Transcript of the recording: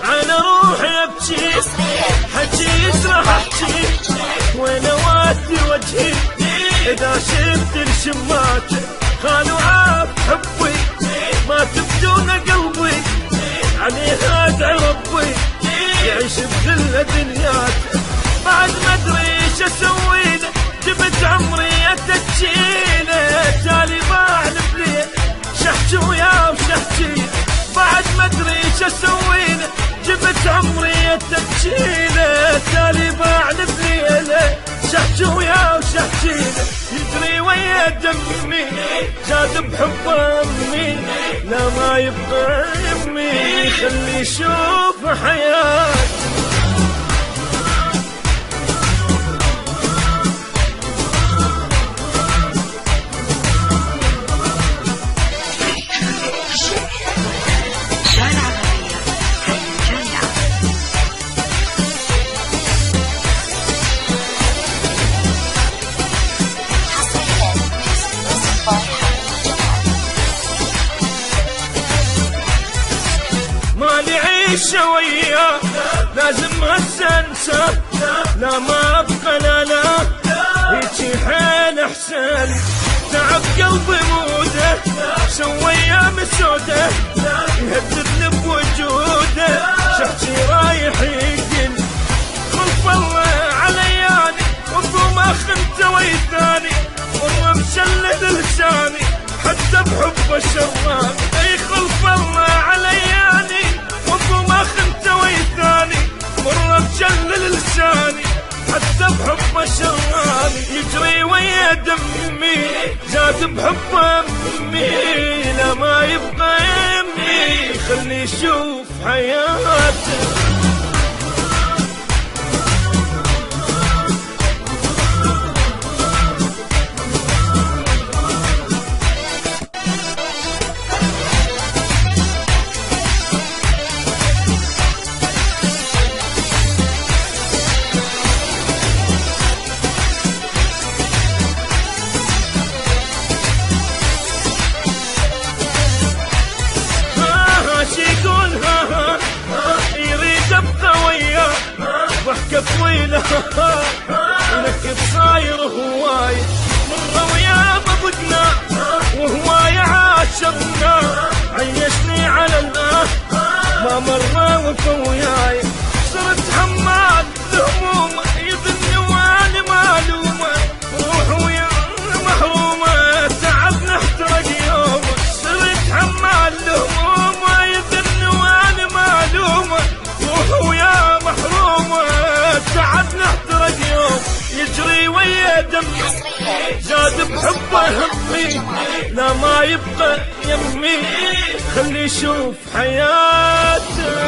على روحي ابكي حكي يسرح احكي وين اودي وجهي اذا شفت الشماك خالوا عاب حبي ما تبدون قلبي عليها ادعي ربي يعيش بذله دنياك بعد ما ادري ايش اسوي له جبت عمري اتكيله تالي بعلم ليه شحكي وياه وشحكي بعد ما ادري ايش اسوي له جبت عمري اتكيله تالي بعلم ليه شحكي وياه وشحكي يجري ويا دمي جاد بحب امي لا ما يبقى يمي خلي يشوف حياتي عيشه وياه لازم هسه انسى لا ما ابقى لا هيجي حيل احسن تعب قلبي موده سوى ايام سوده يهددني بوجوده شحتي رايح يقل خلف الله علياني وابو ما خنت ويثاني والله مشلد لساني حتى بحب الشراني اي خلف الله علياني وابو ما خنت ويثاني مرة مشلل لساني حتى بحب الشراني يجري ويا دمي زاد بحب امي لا ما يبقى يمي خلي يشوف حياتي ضحكة طويلة ولك صاير هواي مرة وياه بضقنا وهواي عاشرنا عيشني على الله ما مرة وفى وياي صرت حمال الهموم يظن وانا معلومة روح وياه محرومة تعبنا احترق يوم صرت حمال الهموم يظن وانا معلومة روح وياه محرومة تعبنا احترق يوم يجري ويا دمي زاد بحبه همي لا ما يبقى يمي خلي يشوف حياته